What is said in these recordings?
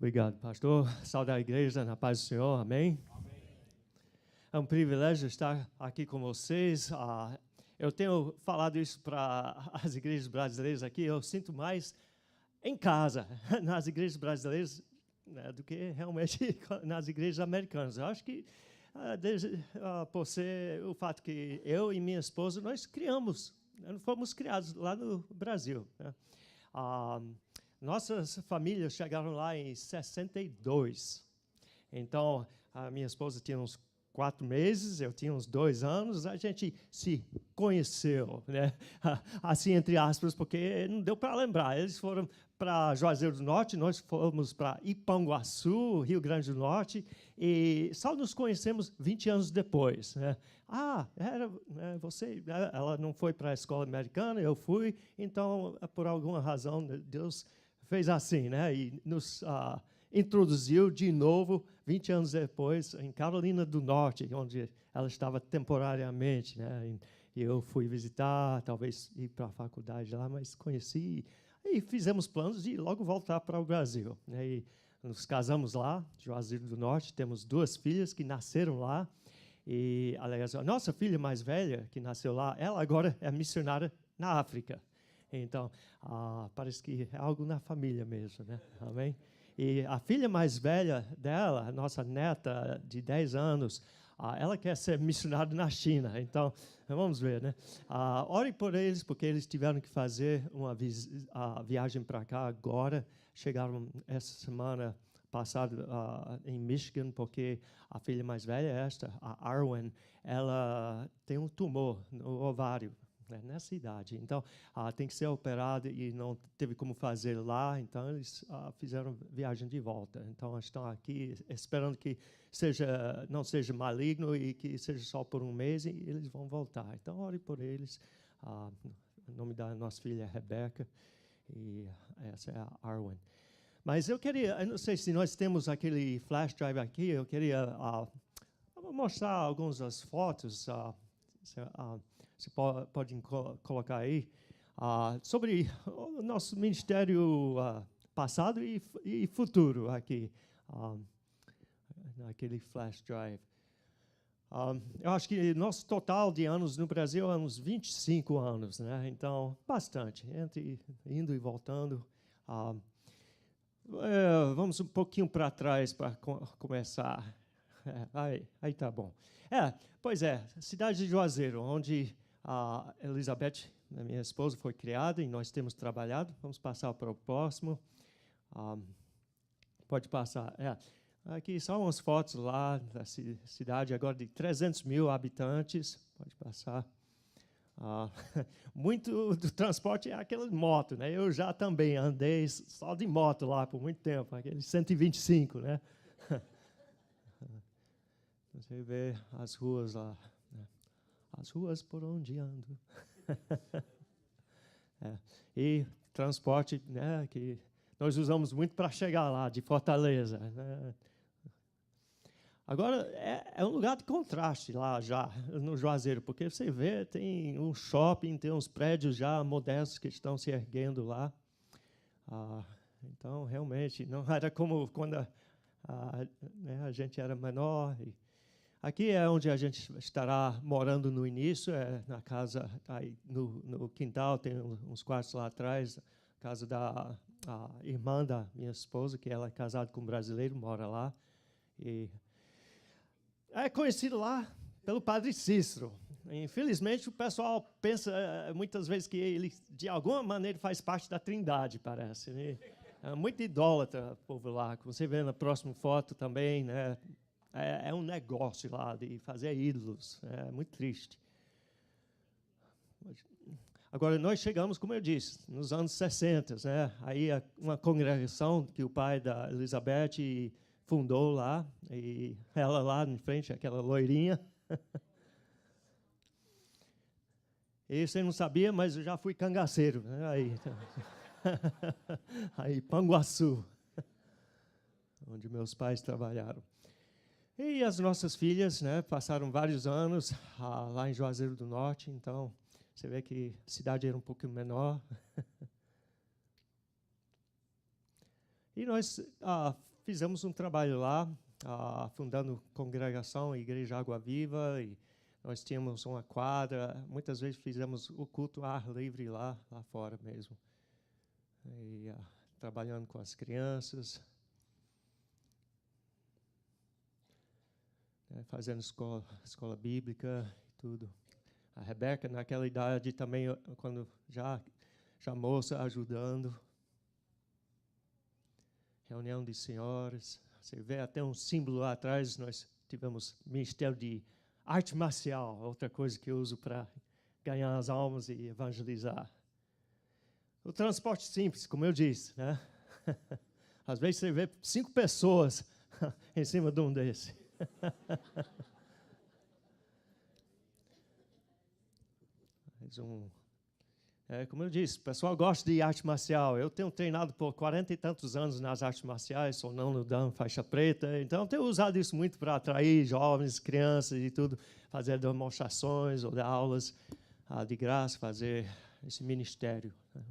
Obrigado, pastor. Saúde à igreja, na paz do Senhor, amém? Amém. É um privilégio estar aqui com vocês. Eu tenho falado isso para as igrejas brasileiras aqui, eu sinto mais em casa, nas igrejas brasileiras, né, do que realmente nas igrejas americanas. Eu acho que, por ser o fato que eu e minha esposa, nós fomos criados lá no Brasil, né? Nossas famílias chegaram lá em 62. Então, a minha esposa tinha uns 4 meses, eu tinha uns 2 anos, a gente se conheceu, né? Assim, entre aspas, porque não deu para lembrar. Eles foram para Juazeiro do Norte, nós fomos para Ipanguaçu, Rio Grande do Norte, e só nos conhecemos 20 anos depois, né? Ela não foi para a escola americana, eu fui, então, por alguma razão, Deus fez assim, né? E nos introduziu de novo, 20 anos depois, em Carolina do Norte, onde ela estava temporariamente, né? E eu fui visitar, talvez ir para a faculdade lá, mas conheci e fizemos planos de logo voltar para o Brasil, né? E nos casamos lá, Juazeiro do Norte, temos 2 filhas que nasceram lá. E, aliás, a nossa filha mais velha, que nasceu lá, ela agora é missionária na África. Então, parece que é algo na família mesmo, né? Amém? E a filha mais velha dela, a nossa neta de 10 anos, ela quer ser missionária na China. Então, vamos ver, né? Ore por eles, porque eles tiveram que fazer uma viagem para cá agora. Chegaram essa semana passada em Michigan, porque a filha mais velha, a Arwen, ela tem um tumor no ovário, né, nessa idade. Então, tem que ser operada e não teve como fazer lá, então eles fizeram viagem de volta. Então, estão aqui esperando que não seja maligno e que seja só por um mês e eles vão voltar. Então, ore por eles. O nome da nossa filha é Rebeca e essa é a Arwen. Mas eu não sei se nós temos aquele flash drive aqui, eu queria mostrar algumas das fotos, você pode colocar aí, sobre o nosso ministério passado e futuro aqui, naquele flash drive. Eu acho que nosso total de anos no Brasil é uns 25 anos, né? Então, bastante, entre indo e voltando. Vamos um pouquinho para trás para começar. Aí tá bom. Pois é, cidade de Juazeiro, onde a Elizabeth, minha esposa, foi criada e nós temos trabalhado. Vamos passar para o próximo. Pode passar. Aqui são umas fotos lá da cidade, agora de 300 mil habitantes. Pode passar. Muito do transporte é aquela moto, né? Eu já também andei só de moto lá por muito tempo, aquele 125, né? Você vê as ruas lá, né? As ruas por onde ando. E transporte, né, que nós usamos muito para chegar lá, de Fortaleza, né? Agora, é um lugar de contraste lá já, no Juazeiro, porque você vê, tem um shopping, tem uns prédios já modernos que estão se erguendo lá. Então, realmente, não era como quando né, a gente era menor. Aqui é onde a gente estará morando no início, na casa, aí no quintal, tem uns quartos lá atrás, casa da irmã da minha esposa, que ela é casada com um brasileiro, mora lá. E é conhecido lá pelo Padre Cícero. Infelizmente, o pessoal pensa muitas vezes que ele, de alguma maneira, faz parte da Trindade, parece, né? É muito idólatra o povo lá. Como você vê na próxima foto também, né? É um negócio lá de fazer ídolos. É muito triste. Agora, nós chegamos, como eu disse, nos anos 60, né? Aí uma congregação que o pai da Elizabeth fundou lá, e ela lá em frente, aquela loirinha. E você não sabia, mas eu já fui cangaceiro, né? Aí, Panguaçu, onde meus pais trabalharam. E as nossas filhas, né, passaram vários anos lá em Juazeiro do Norte, então você vê que a cidade era um pouco menor. E nós fizemos um trabalho lá, fundando congregação, Igreja Água Viva, e nós tínhamos uma quadra. Muitas vezes fizemos o culto ar livre lá fora mesmo. E, trabalhando com as crianças, fazendo escola bíblica e tudo. A Rebeca, naquela idade também, quando já moça, ajudando. Reunião de senhoras. Você vê até um símbolo lá atrás, nós tivemos Ministério de Arte Marcial, outra coisa que eu uso para ganhar as almas e evangelizar. O transporte simples, como eu disse, né? Às vezes você vê 5 pessoas em cima de um desse. Como eu disse, o pessoal gosta de arte marcial. Eu tenho treinado por 40 e tantos anos nas artes marciais, sou não dano, faixa preta, então tenho usado isso muito para atrair jovens, crianças e tudo, fazer demonstrações ou dar aulas de graça, fazer esse ministério. Né?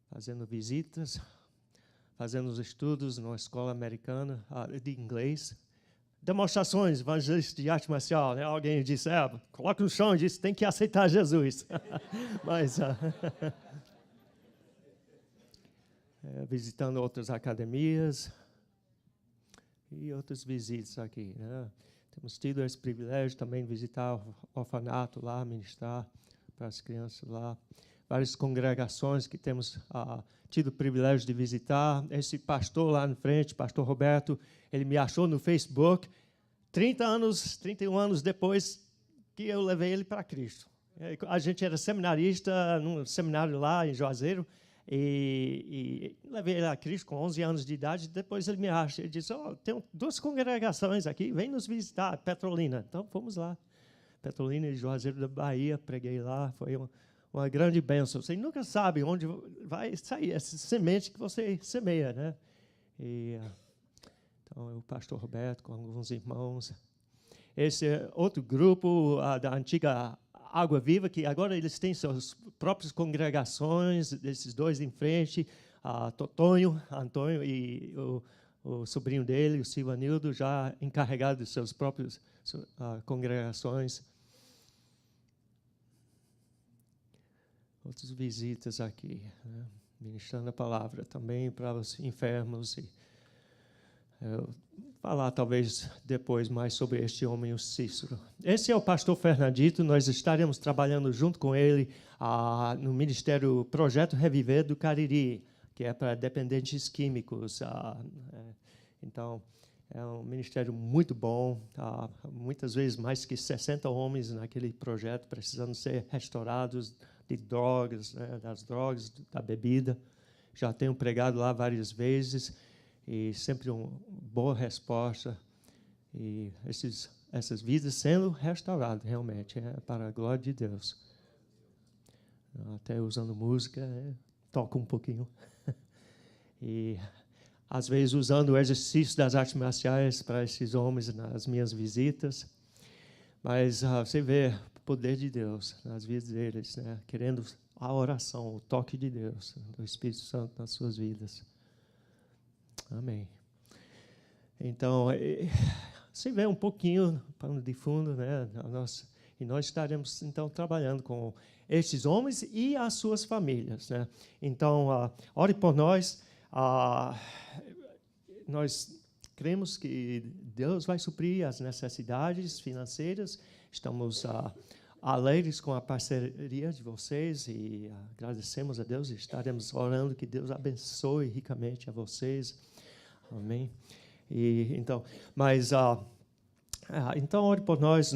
Fazendo visitas, fazendo os estudos numa escola americana de inglês. Demonstrações evangelísticas de arte marcial, né? Alguém disse, coloca no chão e disse, tem que aceitar Jesus. Mas visitando outras academias e outras visitas aqui, né? Temos tido esse privilégio também de visitar o orfanato lá, ministrar para as crianças lá. Várias congregações que temos tido o privilégio de visitar. Esse pastor lá na frente, pastor Roberto, ele me achou no Facebook 31 anos depois que eu levei ele para Cristo. A gente era seminarista num seminário lá em Juazeiro e levei ele a Cristo com 11 anos de idade. Depois ele me acha, ele disse, tem 2 congregações aqui, vem nos visitar, Petrolina. Então fomos lá, Petrolina e Juazeiro da Bahia, preguei lá, foi uma grande bênção. Você nunca sabe onde vai sair essa semente que você semeia, né? Então, o pastor Roberto com alguns irmãos. Esse é outro grupo da antiga Água Viva, que agora eles têm suas próprias congregações, esses 2 em frente, Antônio e o sobrinho dele, o Silvanildo, já encarregado de suas próprias congregações. Outras visitas aqui, né? Ministrando a palavra também para os enfermos. Falar talvez depois mais sobre este homem, o Cícero. Esse é o pastor Fernandito, nós estaremos trabalhando junto com ele no Ministério Projeto Reviver do Cariri, que é para dependentes químicos. Então, é um ministério muito bom, muitas vezes mais que 60 homens naquele projeto precisando ser restaurados de drogas, né, das drogas, da bebida. Já tenho pregado lá várias vezes e sempre uma boa resposta. E essas vidas sendo restauradas, realmente, para a glória de Deus. Até usando música, toco um pouquinho. E, às vezes, usando o exercício das artes marciais para esses homens nas minhas visitas. Mas você vê o poder de Deus nas vidas deles, né? Querendo a oração, o toque de Deus, do Espírito Santo nas suas vidas. Amém. Então, você vê um pouquinho, pano de fundo, né? E nós estaremos, então, trabalhando com estes homens e as suas famílias, né? Então, ore por nós. Nós cremos que Deus vai suprir as necessidades financeiras. Estamos alegres com a parceria de vocês e agradecemos a Deus e estaremos orando que Deus abençoe ricamente a vocês. Amém. Então ore por nós.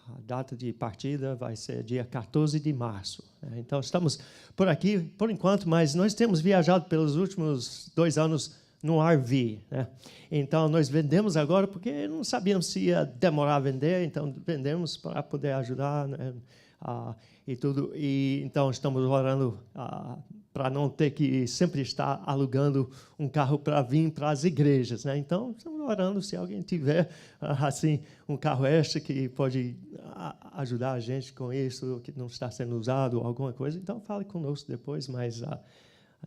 A data de partida vai ser dia 14 de março. Né? Então, estamos por aqui, por enquanto, mas nós temos viajado pelos últimos 2 anos no RV. Né? Então, nós vendemos agora porque não sabíamos se ia demorar a vender, então vendemos para poder ajudar, né? E tudo. E então, estamos orando para não ter que sempre estar alugando um carro para vir para as igrejas, né? Então, estamos orando se alguém tiver assim um carro extra que pode ajudar a gente com isso, que não está sendo usado ou alguma coisa, então fale conosco depois, mas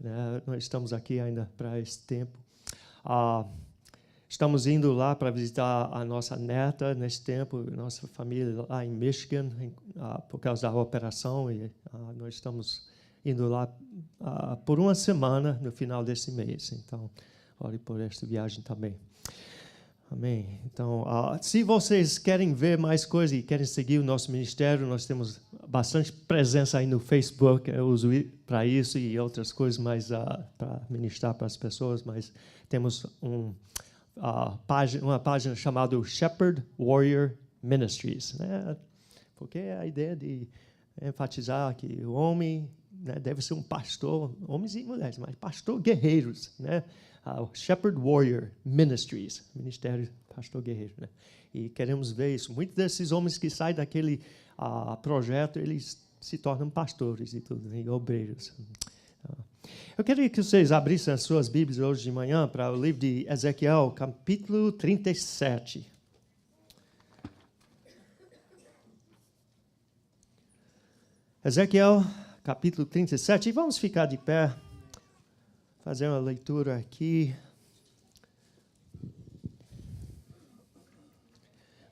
né? Nós estamos aqui ainda para esse tempo. Estamos indo lá para visitar a nossa neta nesse tempo, nossa família lá em Michigan, por causa da operação, e nós estamos indo lá por uma semana no final desse mês. Então, ore por esta viagem também. Amém. Então, se vocês querem ver mais coisas e querem seguir o nosso ministério, nós temos bastante presença aí no Facebook. Eu uso para isso e outras coisas mais para ministrar para as pessoas, mas temos uma página chamada Shepherd Warrior Ministries, né? Porque é a ideia de enfatizar que o homem, né, deve ser um pastor, homens e mulheres, mas pastor guerreiros, né? Shepherd Warrior Ministries, Ministério Pastor Guerreiro, né? E queremos ver isso. Muitos desses homens que saem daquele projeto, eles se tornam pastores e tudo, né? E obreiros. Eu queria que vocês abrissem as suas Bíblias hoje de manhã para o livro de Ezequiel, capítulo 37. Ezequiel, capítulo 37. E vamos ficar de pé, fazer uma leitura aqui.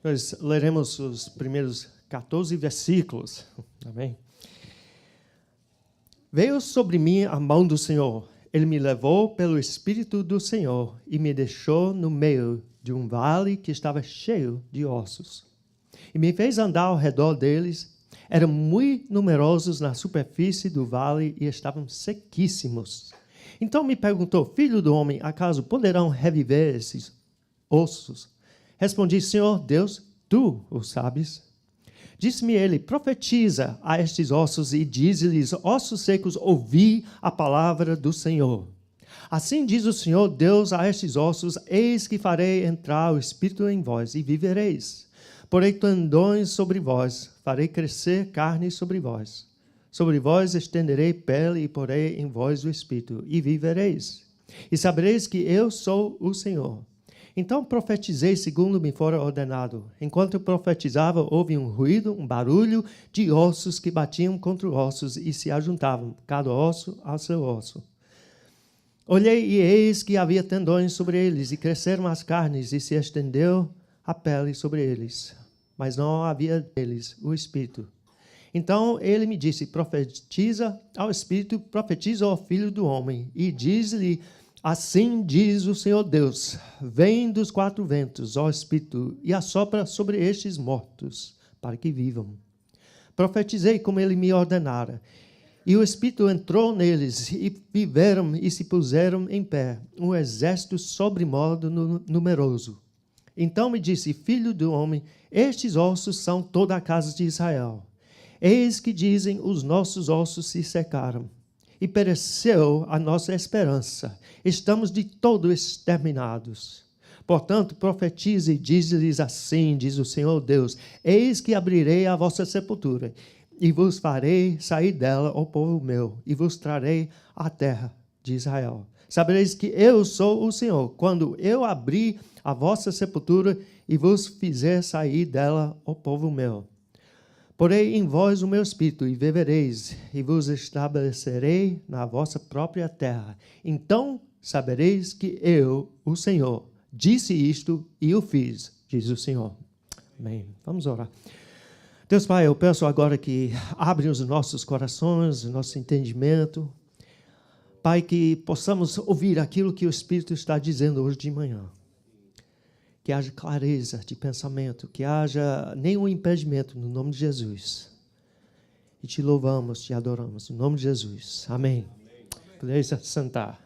Nós leremos os primeiros 14 versículos. Amém? Veio sobre mim a mão do Senhor. Ele me levou pelo Espírito do Senhor e me deixou no meio de um vale que estava cheio de ossos. E me fez andar ao redor deles. Eram muito numerosos na superfície do vale e estavam sequíssimos. Então me perguntou: filho do homem, acaso poderão reviver esses ossos? Respondi: Senhor Deus, tu o sabes. Disse-me ele: profetiza a estes ossos e dize-lhes: ossos secos, ouvi a palavra do Senhor. Assim diz o Senhor Deus a estes ossos: eis que farei entrar o Espírito em vós e vivereis. Porei tendões sobre vós, farei crescer carne sobre vós. Sobre vós estenderei pele e porei em vós o Espírito e vivereis. E sabereis que eu sou o Senhor. Então profetizei segundo me fora ordenado. Enquanto eu profetizava, houve um ruído, um barulho de ossos que batiam contra ossos e se ajuntavam, cada osso ao seu osso. Olhei e eis que havia tendões sobre eles, e cresceram as carnes, e se estendeu a pele sobre eles. Mas não havia neles o Espírito. Então ele me disse: profetiza ao Espírito, profetiza ao Filho do Homem, e diz-lhe: assim diz o Senhor Deus: vem dos quatro ventos, ó Espírito, e assopra sobre estes mortos, para que vivam. Profetizei como ele me ordenara, e o Espírito entrou neles, e viveram e se puseram em pé, um exército sobremodo numeroso. Então me disse: filho do homem, estes ossos são toda a casa de Israel. Eis que dizem: os nossos ossos se secaram, e pereceu a nossa esperança. Estamos de todo exterminados. Portanto, profetize e diz-lhes: assim diz o Senhor Deus: eis que abrirei a vossa sepultura, e vos farei sair dela, ó povo meu, e vos trarei à terra de Israel. Sabereis que eu sou o Senhor, quando eu abrir a vossa sepultura e vos fizer sair dela, ó povo meu. Porei em vós o meu espírito, e vivereis, e vos estabelecerei na vossa própria terra. Então sabereis que eu, o Senhor, disse isto e o fiz, diz o Senhor. Amém. Vamos orar. Deus Pai, eu peço agora que abre os nossos corações, o nosso entendimento. Pai, que possamos ouvir aquilo que o Espírito está dizendo hoje de manhã. Que haja clareza de pensamento, que haja nenhum impedimento no nome de Jesus. E te louvamos, te adoramos, no nome de Jesus. Amém. Podeis sentar.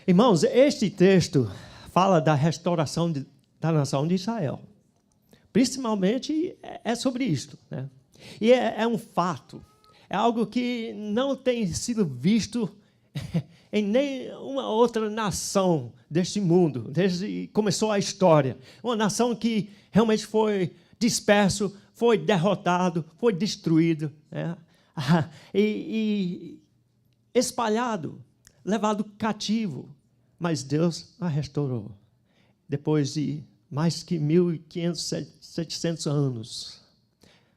Irmãos, este texto fala da restauração da nação de Israel. Principalmente é sobre isto, né? E é um fato, é algo que não tem sido visto em nenhuma outra nação deste mundo, desde que começou a história. Uma nação que realmente foi disperso, foi derrotado, foi destruído, né? E espalhado, levado cativo. Mas Deus a restaurou. Depois de mais que 1.500, 700 anos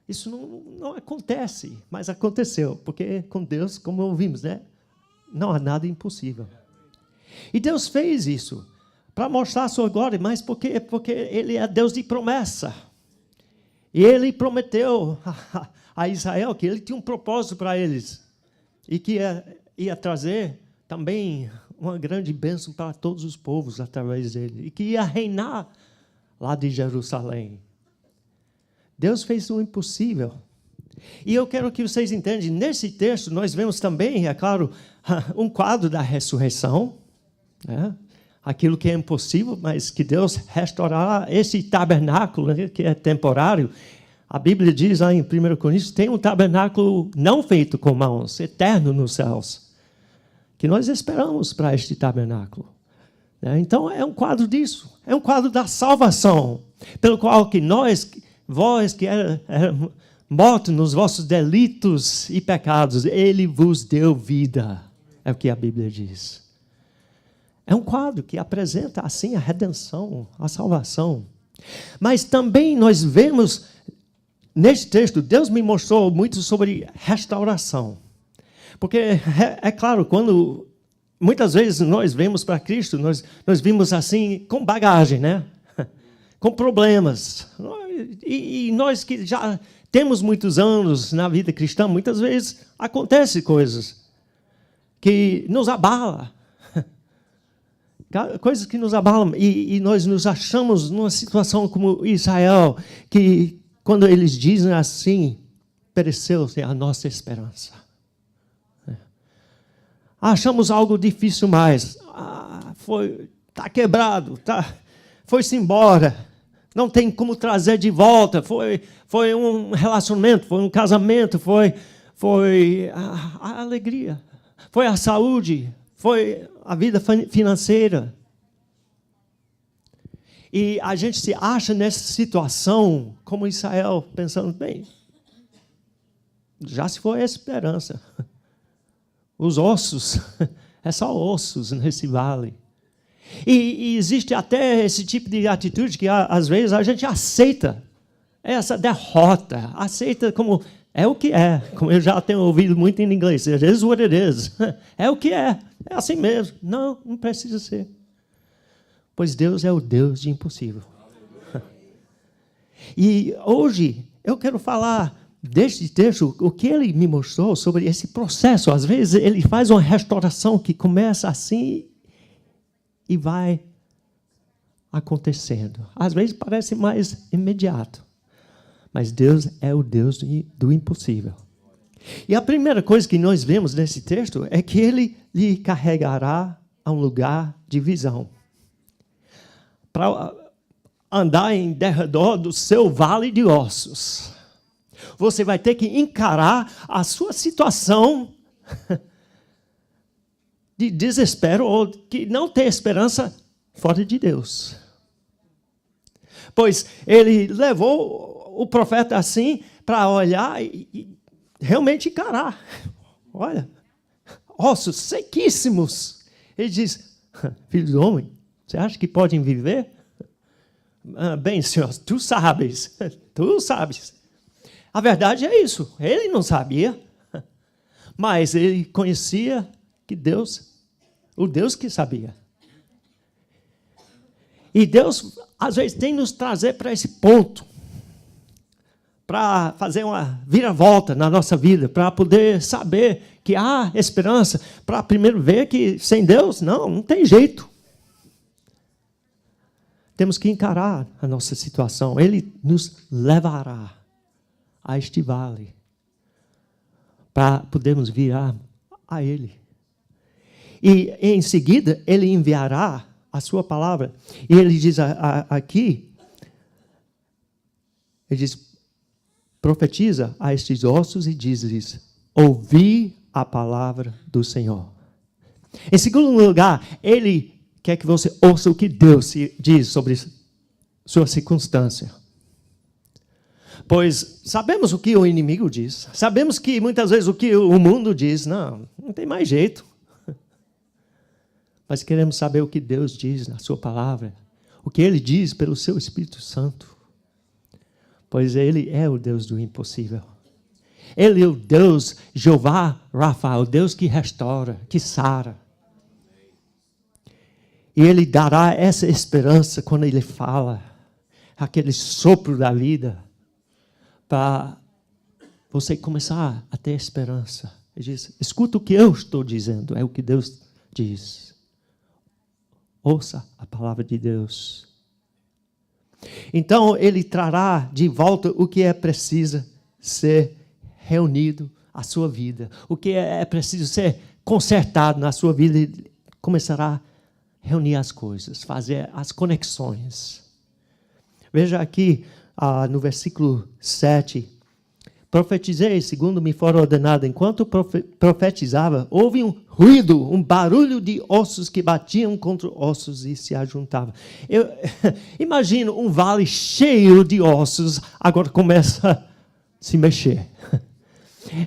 Isso não acontece, mas aconteceu, porque com Deus, como ouvimos, né? Não há nada impossível. E Deus fez isso para mostrar a sua glória, mas porque Ele é Deus de promessa. E Ele prometeu a Israel que Ele tinha um propósito para eles e que ia trazer também uma grande bênção para todos os povos através dele e que ia reinar lá de Jerusalém. Deus fez o impossível. E eu quero que vocês entendam, nesse texto nós vemos também, é claro, um quadro da ressurreição, né? Aquilo que é impossível, mas que Deus restaurará esse tabernáculo, né, que é temporário. A Bíblia diz lá em 1 Coríntios, tem um tabernáculo não feito com mãos, eterno nos céus, que nós esperamos para este tabernáculo. Então, é um quadro disso, é um quadro da salvação, pelo qual que vós que eram mortos nos vossos delitos e pecados, Ele vos deu vida, é o que a Bíblia diz. É um quadro que apresenta, assim, a redenção, a salvação. Mas também nós vemos, neste texto, Deus me mostrou muito sobre restauração. Porque, é claro, quando muitas vezes nós vemos para Cristo, nós vimos assim, com bagagem, né? Com problemas. E nós que já temos muitos anos na vida cristã, muitas vezes acontecem coisas que nos abalam. Coisas que nos abalam, e nós nos achamos numa situação como Israel, que quando eles dizem assim, pereceu-se a nossa esperança. Achamos algo difícil mais. Está quebrado, foi-se embora, não tem como trazer de volta. Foi um relacionamento, foi um casamento, foi a alegria, foi a saúde, foi a vida financeira. E a gente se acha nessa situação como Israel, pensando, bem, já se foi a esperança. Os ossos, é só ossos nesse vale. E existe até esse tipo de atitude que, às vezes, a gente aceita essa derrota, aceita como é o que é, como eu já tenho ouvido muito em inglês, it is what it is. É o que é assim mesmo. Não precisa ser. Pois Deus é o Deus de impossível. E hoje eu quero falar deste texto, o que ele me mostrou sobre esse processo. Às vezes ele faz uma restauração que começa assim e vai acontecendo. Às vezes parece mais imediato. Mas Deus é o Deus do impossível. E a primeira coisa que nós vemos nesse texto é que Ele lhe carregará a um lugar de visão. Para andar em derredor do seu vale de ossos. Você vai ter que encarar a sua situação de desespero ou que não tem esperança fora de Deus. Pois Ele levou o profeta assim, para olhar e realmente encarar. Olha, ossos sequíssimos. Ele diz, filho do homem, você acha que podem viver? Bem, Senhor, tu sabes. A verdade é isso, ele não sabia, mas ele conhecia que Deus, o Deus que sabia. E Deus, às vezes, tem nos trazer para esse ponto, para fazer uma viravolta na nossa vida, para poder saber que há esperança, para primeiro ver que sem Deus, não tem jeito. Temos que encarar a nossa situação. Ele nos levará a este vale, para podermos virar a Ele. E em seguida, Ele enviará a sua palavra. E Ele diz aqui, Ele diz, profetiza a estes ossos e diz-lhes, ouvi a palavra do Senhor. Em segundo lugar, Ele quer que você ouça o que Deus diz sobre sua circunstância. Pois sabemos o que o inimigo diz. Sabemos que muitas vezes o que o mundo diz, não tem mais jeito. Mas queremos saber o que Deus diz na sua palavra. O que Ele diz pelo seu Espírito Santo. Pois Ele é o Deus do impossível. Ele é o Deus, Jeová Rafa, o Deus que restaura, que sara. E Ele dará essa esperança quando Ele fala, aquele sopro da vida, para você começar a ter esperança. Ele diz, escuta o que eu estou dizendo, é o que Deus diz. Ouça a palavra de Deus. Então, Ele trará de volta o que é preciso ser reunido à sua vida. O que é preciso ser consertado na sua vida. Ele começará a reunir as coisas, fazer as conexões. Veja aqui no versículo 7. Profetizei, segundo me for ordenado. Enquanto profetizava, houve um ruído, um barulho de ossos que batiam contra ossos e se ajuntavam. Eu imagino um vale cheio de ossos, agora começa a se mexer.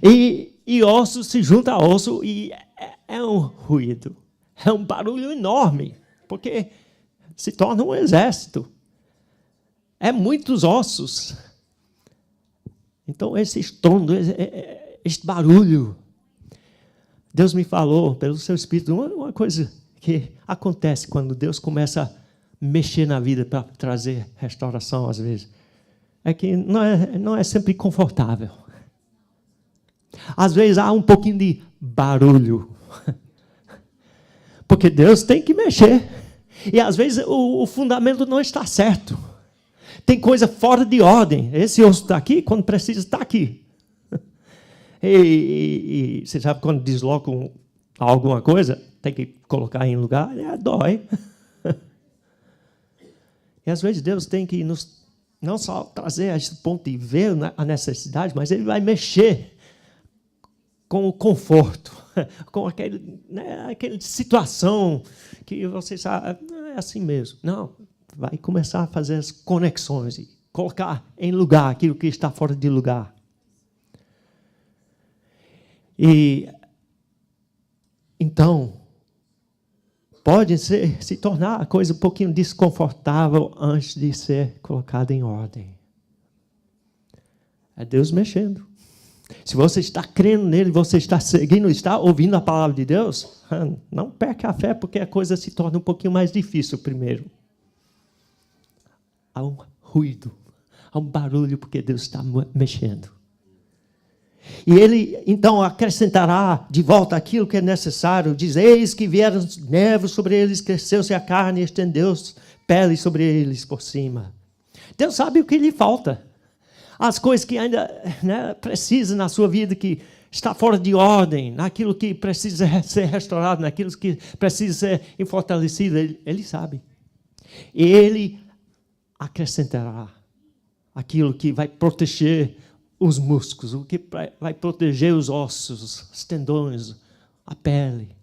E osso se junta a osso e é um ruído. É um barulho enorme, porque se torna um exército. É muitos ossos. Então, esse estrondo, este barulho, Deus me falou, pelo seu Espírito, uma coisa que acontece quando Deus começa a mexer na vida para trazer restauração, às vezes, é que não é sempre confortável. Às vezes há um pouquinho de barulho, porque Deus tem que mexer, e às vezes o fundamento não está certo. Tem coisa fora de ordem. Esse osso está aqui, quando precisa, está aqui. E você sabe, quando deslocam alguma coisa, tem que colocar em lugar, dói. E às vezes Deus tem que nos, não só trazer a esse ponto de ver a necessidade, mas Ele vai mexer com o conforto, com aquela situação que você sabe, não é assim mesmo. Não. Vai começar a fazer as conexões e colocar em lugar aquilo que está fora de lugar. E então, pode se tornar a coisa um pouquinho desconfortável antes de ser colocada em ordem. É Deus mexendo. Se você está crendo nele, você está seguindo, está ouvindo a palavra de Deus, não perca a fé, porque a coisa se torna um pouquinho mais difícil primeiro. Há um ruído, há um barulho, porque Deus está mexendo. E Ele, então, acrescentará de volta aquilo que é necessário. Diz, eis que vieram névoas sobre eles, cresceu-se a carne, estendeu-se pele sobre eles por cima. Deus sabe o que lhe falta. As coisas que ainda precisa na sua vida, que está fora de ordem, naquilo que precisa ser restaurado, naquilo que precisa ser fortalecido, Ele sabe. E Ele acrescentará aquilo que vai proteger os músculos, o que vai proteger os ossos, os tendões, a pele.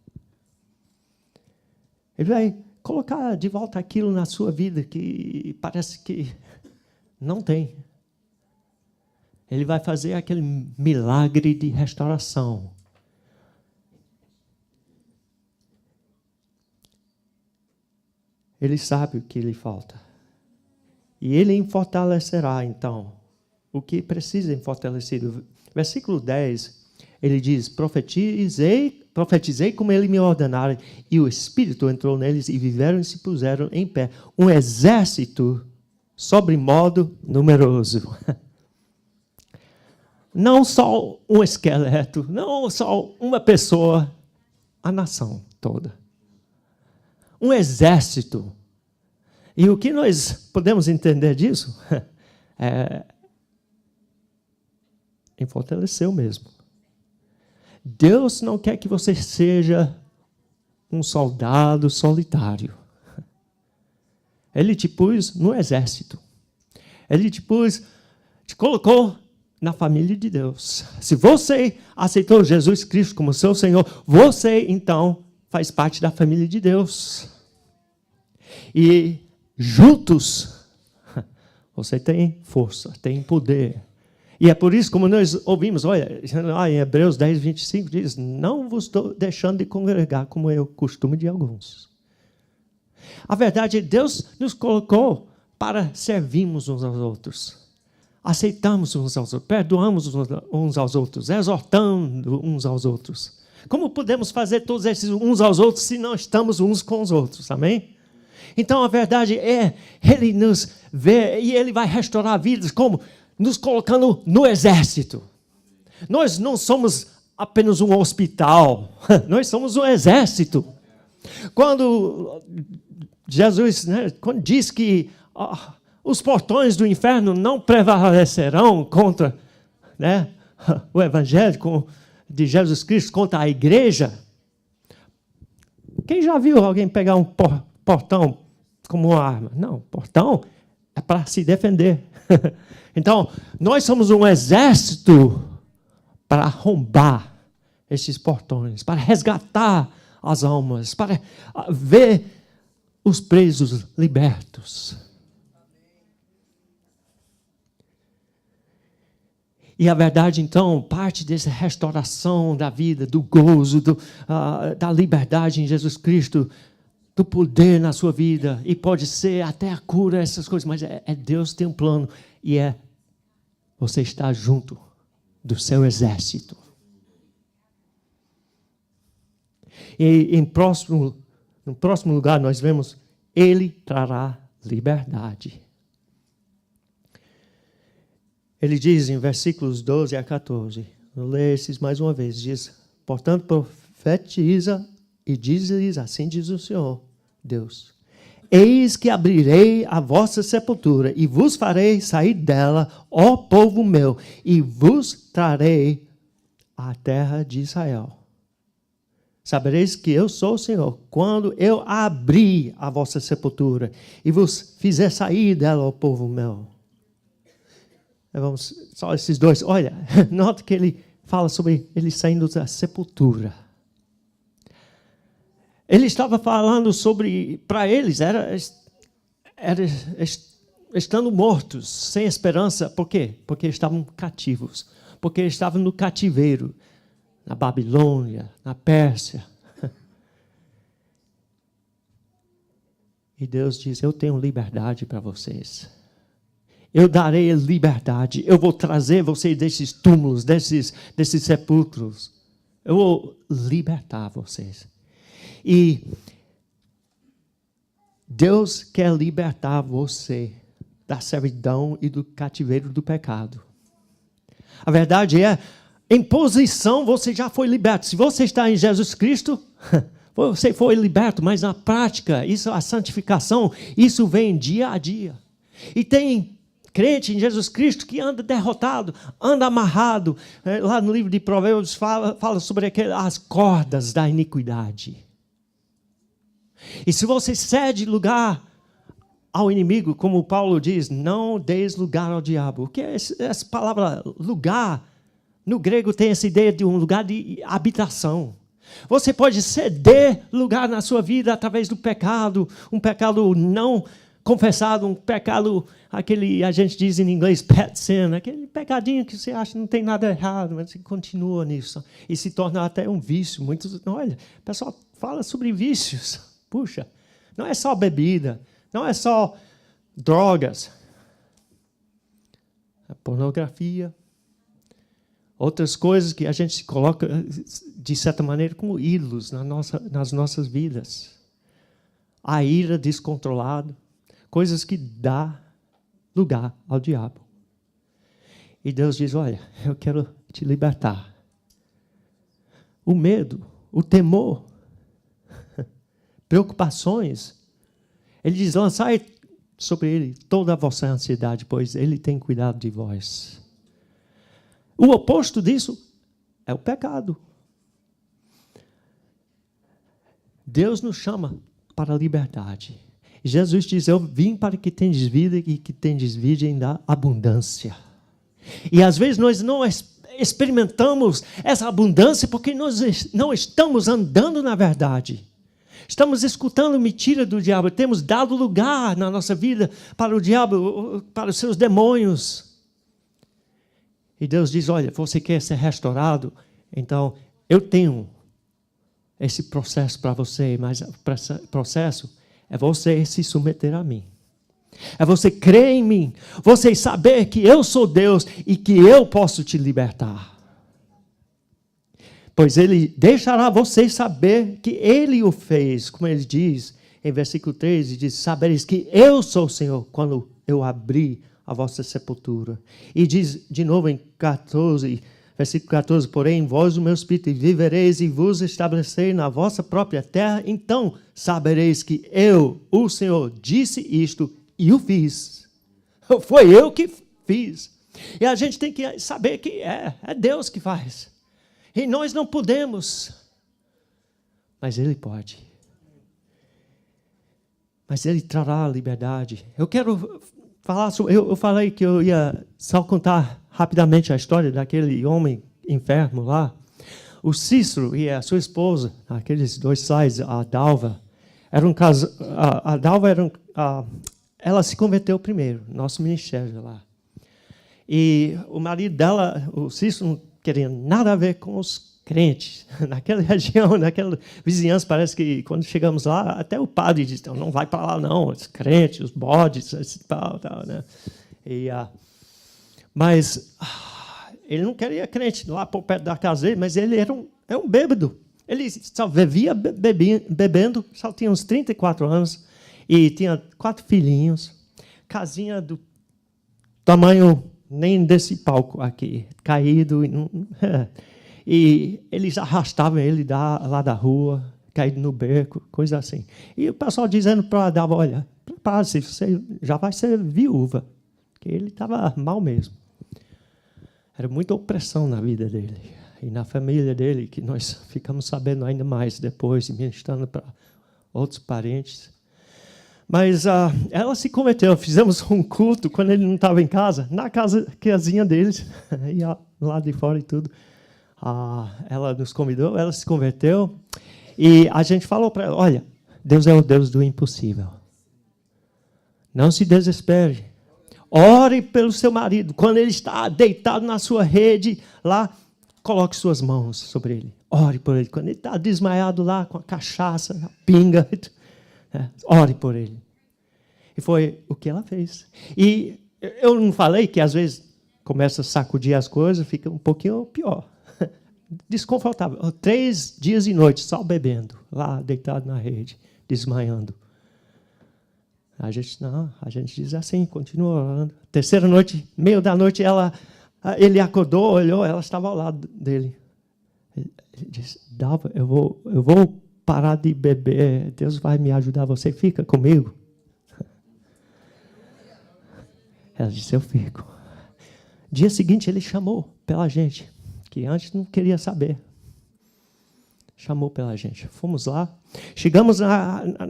Ele vai colocar de volta aquilo na sua vida que parece que não tem. Ele vai fazer aquele milagre de restauração. Ele sabe o que lhe falta. E Ele fortalecerá, então, o que precisa ser fortalecido. Versículo 10, ele diz, profetizei como Ele me ordenara, e o Espírito entrou neles, e viveram e se puseram em pé. Um exército sobremodo numeroso. Não só um esqueleto, não só uma pessoa, a nação toda. Um exército. E o que nós podemos entender disso? Fortaleceu mesmo. Deus não quer que você seja um soldado solitário. Ele te pôs no exército. Ele te colocou na família de Deus. Se você aceitou Jesus Cristo como seu Senhor, você, então, faz parte da família de Deus. E juntos, você tem força, tem poder. E é por isso, como nós ouvimos, olha, em Hebreus 10, 25, diz, não vos estou deixando de congregar, como é o costume de alguns. A verdade é que Deus nos colocou para servirmos uns aos outros. aceitamos uns aos outros, perdoamos uns aos outros, exortando uns aos outros. Como podemos fazer todos esses uns aos outros se não estamos uns com os outros? Amém? Então, a verdade é, Ele nos vê e Ele vai restaurar vidas, como? Nos colocando no exército. Nós não somos apenas um hospital, nós somos um exército. Quando Jesus, né, quando diz que os portões do inferno não prevalecerão contra, né, o evangelho de Jesus Cristo, contra a igreja. Quem já viu alguém pegar um portão como uma arma? Não, portão é para se defender. Então, nós somos um exército para arrombar esses portões, para resgatar as almas, para ver os presos libertos. E a verdade, então, parte dessa restauração da vida, do gozo, da liberdade em Jesus Cristo, do poder na sua vida, e pode ser até a cura, essas coisas, mas Deus tem um plano, e você está junto do seu exército. E no próximo lugar nós vemos, Ele trará liberdade. Ele diz em versículos 12 a 14, vou ler esses mais uma vez, diz, portanto, profetiza e diz-lhes, assim diz o Senhor, Deus, eis que abrirei a vossa sepultura e vos farei sair dela, ó povo meu, e vos trarei à terra de Israel. Sabereis que eu sou o Senhor, quando eu abrir a vossa sepultura e vos fizer sair dela, ó povo meu. Vamos, só esses dois. Olha, nota que ele fala sobre ele saindo da sepultura. Ele estava falando sobre, para eles, era estando mortos, sem esperança. Por quê? Porque estavam cativos. Porque estavam no cativeiro, na Babilônia, na Pérsia. E Deus diz, eu tenho liberdade para vocês. Eu darei liberdade. Eu vou trazer vocês desses túmulos, desses sepulcros. Eu vou libertar vocês. E Deus quer libertar você da servidão e do cativeiro do pecado. A verdade é, em posição você já foi liberto. Se você está em Jesus Cristo, você foi liberto. Mas na prática, isso, a santificação, isso vem dia a dia. E tem crente em Jesus Cristo que anda derrotado, anda amarrado. Lá no livro de Provérbios fala sobre as cordas da iniquidade. E se você cede lugar ao inimigo, como Paulo diz, não deis lugar ao diabo. O que é essa palavra lugar? No grego tem essa ideia de um lugar de habitação. Você pode ceder lugar na sua vida através do pecado, um pecado não confessado, um pecado, aquele, a gente diz em inglês, pet sin, aquele pecadinho que você acha que não tem nada errado, mas você continua nisso. E se torna até um vício. Muitos, olha, o pessoal fala sobre vícios. Puxa, não é só bebida, não é só drogas. A pornografia, outras coisas que a gente se coloca, de certa maneira, como ídolos nas nossas vidas. A ira descontrolada. Coisas que dá lugar ao diabo. E Deus diz, olha, eu quero te libertar. O medo, o temor, preocupações. Ele diz, lançai sobre ele toda a vossa ansiedade, pois ele tem cuidado de vós. O oposto disso é o pecado. Deus nos chama para a liberdade. Jesus diz, eu vim para que tendes vida e que tendes vida em abundância. E às vezes nós não experimentamos essa abundância porque nós não estamos andando na verdade. Estamos escutando mentira do diabo. Temos dado lugar na nossa vida para o diabo, para os seus demônios. E Deus diz, olha, você quer ser restaurado? Então, eu tenho esse processo para você, mas o processo é você se submeter a mim. É você crer em mim, você saber que eu sou Deus e que eu posso te libertar. Pois ele deixará vocês saber que ele o fez, como ele diz em versículo 13, ele diz, sabereis que eu sou o Senhor quando eu abri a vossa sepultura. E diz de novo em 14, versículo 14, porém, vós o meu espírito, e vivereis e vos estabelecerei na vossa própria terra, então sabereis que eu, o Senhor, disse isto e o fiz. Foi eu que fiz. E a gente tem que saber que é Deus que faz. E nós não podemos, mas Ele pode. Mas Ele trará a liberdade. Eu quero falar sobre, eu falei que eu ia só contar rapidamente a história daquele homem enfermo lá. O Cícero e a sua esposa, aqueles dois slides, a Dalva, era um caso, a Dalva era ela se converteu primeiro, nosso ministério lá. E o marido dela, o Cícero, não queria nada a ver com os crentes. Naquela região, naquela vizinhança, parece que quando chegamos lá, até o padre disse, não vai para lá não, os crentes, os bodes, tal, né? Mas ele não queria crente lá por perto da casa dele, mas ele era um bêbado. Ele só vivia bebendo, só tinha uns 34 anos, e tinha 4 filhinhos, casinha do tamanho nem desse palco aqui, caído. E eles arrastavam ele lá da rua, caído no beco, coisa assim. E o pessoal dizendo para Dalva, olha, prepare-se, você já vai ser viúva. Porque ele estava mal mesmo. Era muita opressão na vida dele. E na família dele, que nós ficamos sabendo ainda mais depois, ministrando para outros parentes. Mas ela se converteu. Fizemos um culto quando ele não estava em casa, na casinha deles, lá de fora e tudo. Ela nos convidou, ela se converteu. E a gente falou para ela, olha, Deus é o Deus do impossível. Não se desespere. Ore pelo seu marido. Quando ele está deitado na sua rede, lá, coloque suas mãos sobre ele. Ore por ele. Quando ele está desmaiado lá, com a cachaça, a pinga, ore por ele. E foi o que ela fez. E eu não falei que, às vezes, começa a sacudir as coisas, fica um pouquinho pior. Desconfortável. 3 dias e noites, só bebendo, lá, deitado na rede, desmaiando. A gente diz assim, continua orando. Terceira noite, meio da noite, ele acordou, olhou, ela estava ao lado dele. Ele disse, Dalva, eu vou parar de beber, Deus vai me ajudar, você fica comigo? Ela disse, eu fico. Dia seguinte, ele chamou pela gente, que antes não queria saber. Chamou pela gente. Fomos lá, chegamos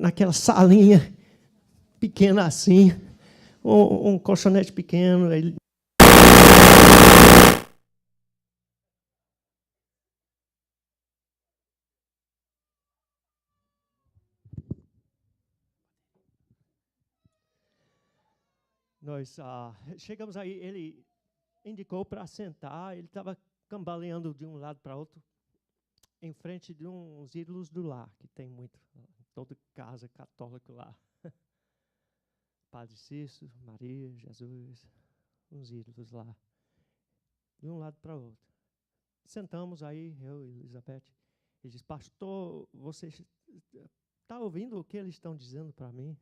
naquela salinha, pequena assim, um colchonete pequeno. Nós chegamos aí, ele indicou para sentar, ele estava cambaleando de um lado para outro, em frente de uns ídolos do lar, que tem muito, toda casa católica lá. Padre Cícero, Maria, Jesus, uns ídolos lá, de um lado para o outro. Sentamos aí, eu e Elizabeth, ele disse, pastor, você está ouvindo o que eles estão dizendo para mim?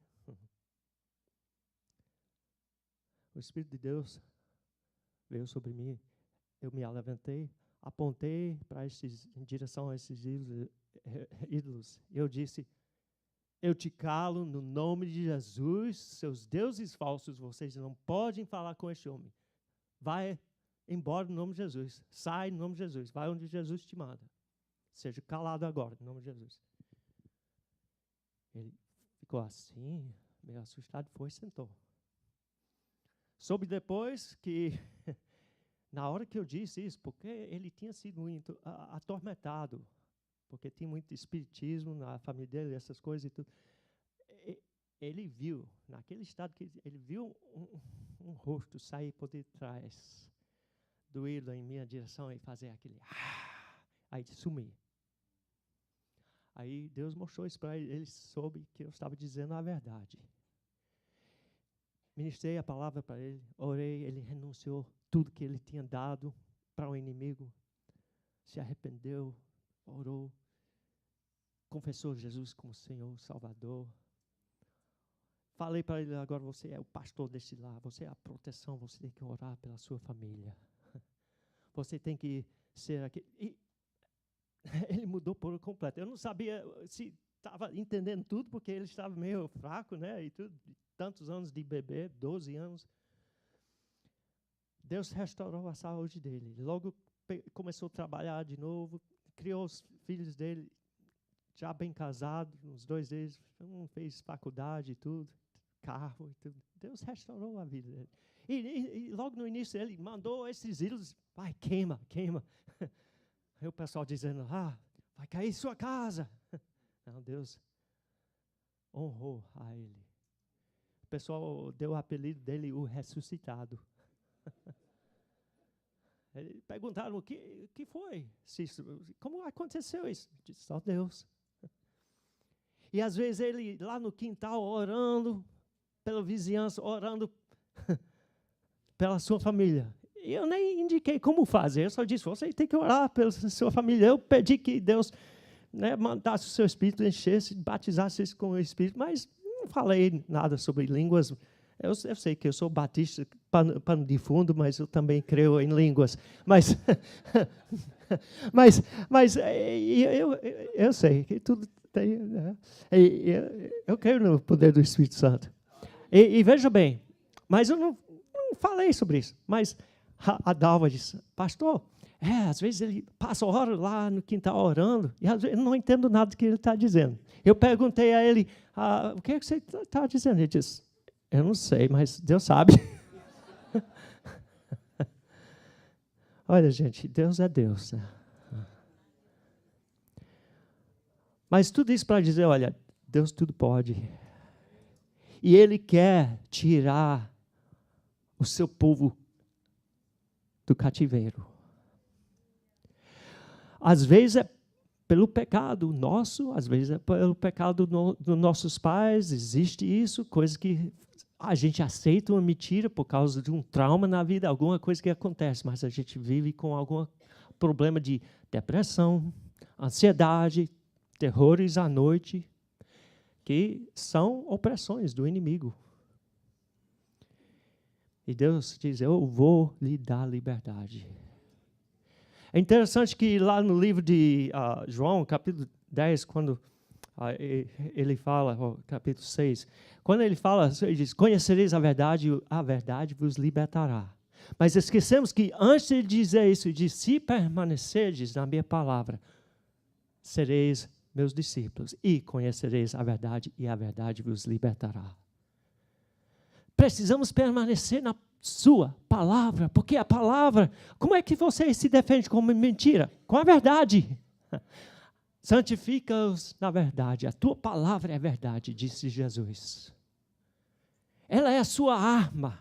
O Espírito de Deus veio sobre mim, eu me levantei, apontei em direção a esses ídolos. Eu disse, eu te calo no nome de Jesus, seus deuses falsos, vocês não podem falar com este homem. Vai embora no nome de Jesus, sai no nome de Jesus, vai onde Jesus te manda. Seja calado agora, no nome de Jesus. Ele ficou assim, meio assustado, foi e sentou. Soube depois que, na hora que eu disse isso, porque ele tinha sido muito atormentado, porque tinha muito espiritismo na família dele, essas coisas e tudo. Ele viu, naquele estado, que ele viu um rosto sair por detrás do ídolo em minha direção e fazer aquele... aí sumir. Aí Deus mostrou isso para ele, ele soube que eu estava dizendo a verdade. Ministrei a palavra para ele, orei, ele renunciou tudo que ele tinha dado para o inimigo, se arrependeu, orou, confessou Jesus como Senhor, Salvador. Falei para ele, agora você é o pastor desse lar, você é a proteção, você tem que orar pela sua família. Você tem que ser aquele... E ele mudou por completo. Eu não sabia se estava entendendo tudo, porque ele estava meio fraco, né? E tudo, tantos anos de bebê, 12 anos. Deus restaurou a saúde dele. Logo começou a trabalhar de novo, criou os filhos dele, já bem casado, os dois deles, um fez faculdade e tudo, carro e tudo. Deus restaurou a vida dele. E logo no início ele mandou esses ídolos, vai, queima. Aí o pessoal dizendo, vai cair sua casa. Não, Deus honrou a ele. O pessoal deu o apelido dele, o ressuscitado. Perguntaram, o que foi? Como aconteceu isso? Disse, só Deus. E às vezes ele lá no quintal orando pela vizinhança, orando pela sua família. E eu nem indiquei como fazer, eu só disse, você tem que orar pela sua família. Eu pedi que Deus, né, mandasse o seu espírito, enchesse, batizasse com o espírito, mas não falei nada sobre línguas. Eu sei que eu sou batista, pano de fundo, mas eu também creio em línguas. Mas eu sei que tudo tem, né? Eu creio no poder do Espírito Santo. E veja bem, mas eu não falei sobre isso. Mas a Dalva disse, pastor, às vezes ele passa hora lá no quintal orando, e às vezes eu não entendo nada do que ele está dizendo. Eu perguntei a ele, o que é que você está dizendo? Ele disse, eu não sei, mas Deus sabe. Olha, gente, Deus é Deus, né? Mas tudo isso para dizer, olha, Deus tudo pode. E Ele quer tirar o seu povo do cativeiro. Às vezes é pelo pecado nosso, às vezes é pelo pecado dos nossos pais, existe isso, coisa que a gente aceita uma mentira por causa de um trauma na vida, alguma coisa que acontece, mas a gente vive com algum problema de depressão, ansiedade, terrores à noite, que são opressões do inimigo. E Deus diz, eu vou lhe dar liberdade. É interessante que lá no livro de João, capítulo 10, quando ele fala, capítulo 6, quando ele fala, ele diz, conhecereis a verdade vos libertará. Mas esquecemos que antes de dizer isso, ele diz, se permanecerdes na minha palavra, sereis meus discípulos e conhecereis a verdade e a verdade vos libertará. Precisamos permanecer na sua palavra, porque a palavra, como é que você se defende com mentira? Com a verdade. Santifica-os na verdade, a tua palavra é verdade, disse Jesus. Ela é a sua arma.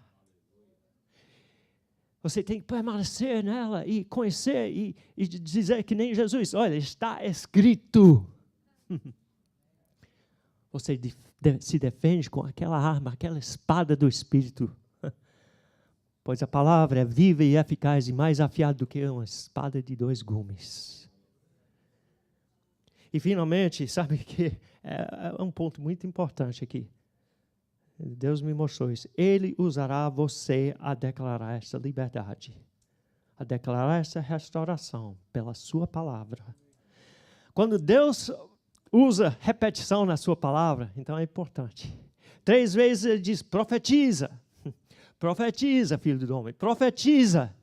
Você tem que permanecer nela e conhecer e dizer que nem Jesus, olha, está escrito. Você se defende com aquela arma, aquela espada do Espírito. Pois a palavra é viva e eficaz e mais afiada do que uma espada de 2 gumes. E finalmente, sabe que é um ponto muito importante aqui. Deus me mostrou isso. Ele usará você a declarar essa liberdade, a declarar essa restauração pela sua palavra. Quando Deus usa repetição na sua palavra, então é importante. 3 vezes ele diz, profetiza. Profetiza, filho do homem, profetiza.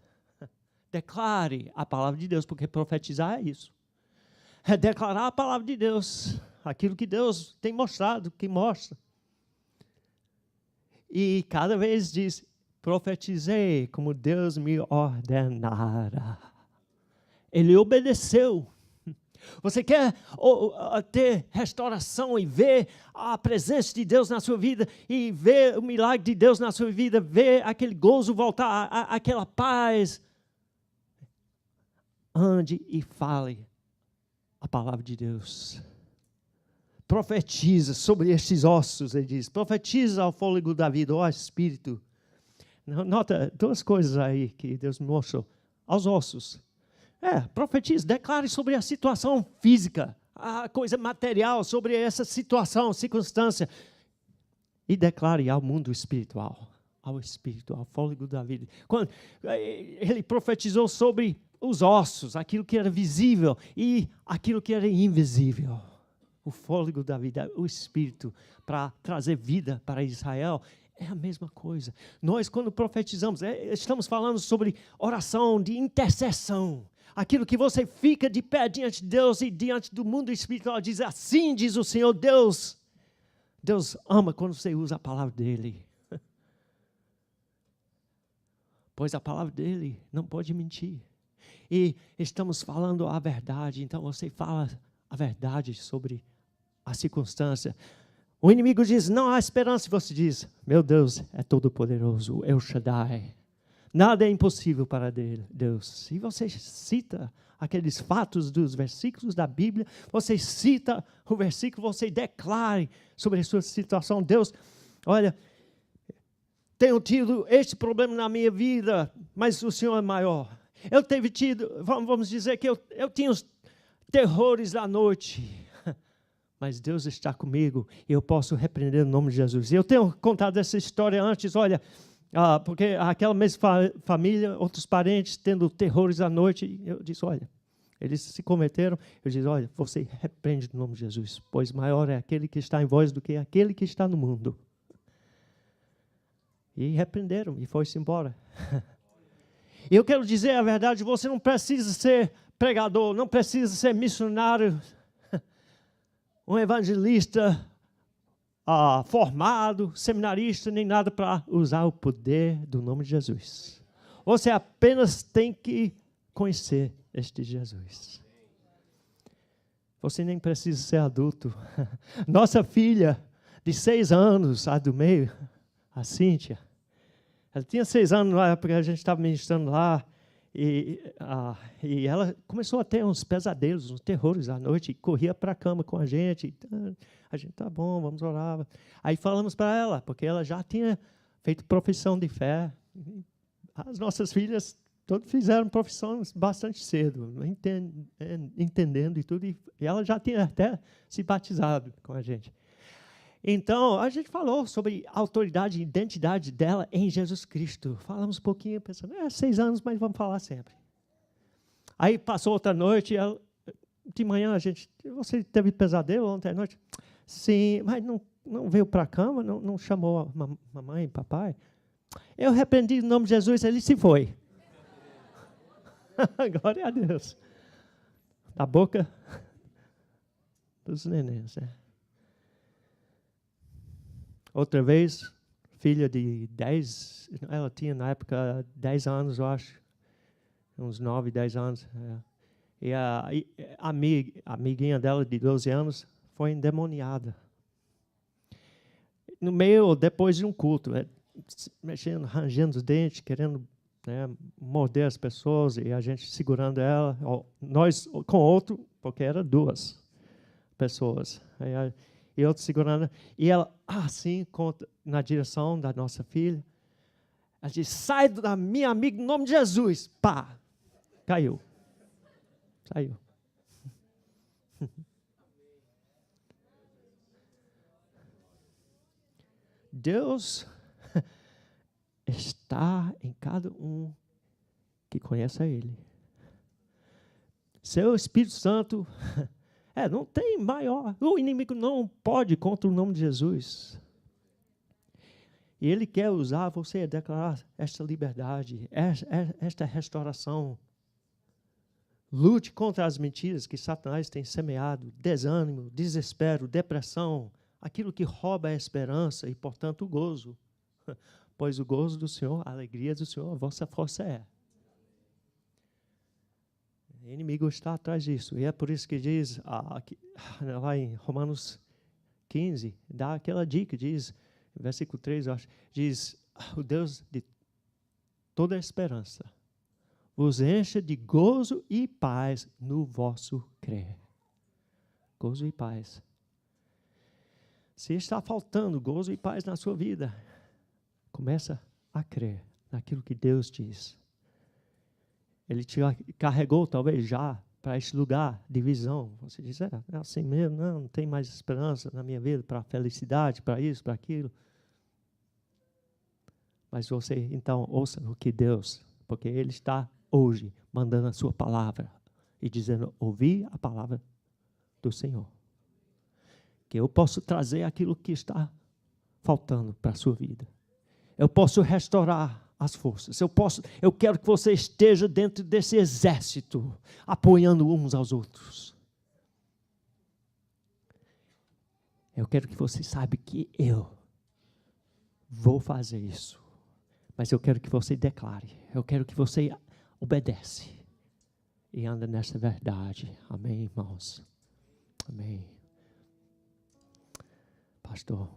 Declare a palavra de Deus, porque profetizar é isso. É declarar a palavra de Deus, aquilo que Deus tem mostrado, que mostra. E cada vez diz, profetizei como Deus me ordenara. Ele obedeceu. Você quer ter restauração e ver a presença de Deus na sua vida e ver o milagre de Deus na sua vida, ver aquele gozo voltar, aquela paz. Ande e fale a palavra de Deus. profetiza sobre estes ossos, ele diz, profetiza ao fôlego da vida, ó Espírito. Nota duas coisas aí que Deus me mostrou. Aos ossos. Profetiza, declare sobre a situação física, a coisa material, sobre essa situação, circunstância. E declare ao mundo espiritual, ao Espírito, ao fôlego da vida. Quando ele profetizou sobre os ossos, aquilo que era visível e aquilo que era invisível. O fôlego da vida, o Espírito, para trazer vida para Israel, é a mesma coisa. Nós, quando profetizamos, estamos falando sobre oração de intercessão. Aquilo que você fica de pé diante de Deus e diante do mundo espiritual, diz assim, diz o Senhor Deus. Deus ama quando você usa a palavra dEle. Pois a palavra dEle não pode mentir. E estamos falando a verdade, então você fala a verdade sobre a circunstância. O inimigo diz, não há esperança, e você diz, meu Deus é todo-poderoso, El Shaddai. Nada é impossível para Deus. E você cita aqueles fatos dos versículos da Bíblia, você cita o versículo, você declare sobre a sua situação. Deus, olha, tenho tido este problema na minha vida, mas o Senhor é maior. Eu tenho tido, vamos dizer que eu tinha os terrores da noite, mas Deus está comigo e eu posso repreender no nome de Jesus. Eu tenho contado essa história antes, olha, porque aquela mesma família, outros parentes tendo terrores à noite, eu disse, olha, eles se converteram, eu disse, olha, você repreende no nome de Jesus, pois maior é aquele que está em vós do que aquele que está no mundo. E repreenderam e foi-se embora. E eu quero dizer a verdade, você não precisa ser pregador, não precisa ser missionário, um evangelista formado, seminarista, nem nada para usar o poder do nome de Jesus. Você apenas tem que conhecer este Jesus. Você nem precisa ser adulto. Nossa filha de 6 anos, a do meio, a Cíntia, ela tinha 6 anos na época que a gente estava ministrando lá, e ela começou a ter uns pesadelos, uns terrores à noite, e corria para a cama com a gente. A gente, tá bom, vamos orar. Aí falamos para ela, porque ela já tinha feito profissão de fé. As nossas filhas todas fizeram profissão bastante cedo, entendendo e tudo, e ela já tinha até se batizado com a gente. Então, a gente falou sobre a autoridade e identidade dela em Jesus Cristo. Falamos um pouquinho, pensando, 6 anos, mas vamos falar sempre. Aí passou outra noite, de manhã você teve pesadelo ontem à noite? Sim, mas não veio para a cama, não chamou a mamãe e papai? Eu repreendi no nome de Jesus, ele se foi. Glória a Deus. Da boca dos nenéns, né? Outra vez, filha de 10, ela tinha na época 10 anos, eu acho, uns 9, 10 anos. E a amiguinha dela de 12 anos foi endemoniada. No meio, depois de um culto, mexendo, rangendo os dentes, querendo morder as pessoas, e a gente segurando ela, nós com outro, porque eram 2 pessoas. E outro segurando, e ela, assim, na direção da nossa filha, ela disse, sai da minha amiga em nome de Jesus. Pá! Caiu. Saiu. Deus está em cada um que conhece a Ele. Seu Espírito Santo... não tem maior. O inimigo não pode contra o nome de Jesus. E ele quer usar você a declarar esta liberdade, esta restauração. Lute contra as mentiras que Satanás tem semeado, desânimo, desespero, depressão, aquilo que rouba a esperança e, portanto, o gozo. Pois o gozo do Senhor, a alegria do Senhor, a vossa força é. O inimigo está atrás disso. E é por isso que diz, lá em Romanos 15, dá aquela dica, diz, versículo 3, eu acho, diz, o Deus de toda a esperança vos encha de gozo e paz no vosso crer. Gozo e paz. Se está faltando gozo e paz na sua vida, começa a crer naquilo que Deus diz. Ele te carregou, talvez, já para esse lugar de visão. Você diz, é assim mesmo, não tem mais esperança na minha vida para felicidade, para isso, para aquilo. Mas você, então, ouça o que Deus, porque Ele está hoje mandando a sua palavra e dizendo, ouvi a palavra do Senhor. Que eu posso trazer aquilo que está faltando para a sua vida. Eu posso restaurar as forças. Eu quero que você esteja dentro desse exército, apoiando uns aos outros. Eu quero que você saiba que eu vou fazer isso. Mas eu quero que você declare. Eu quero que você obedece. E anda nessa verdade. Amém, irmãos? Amém. Pastor,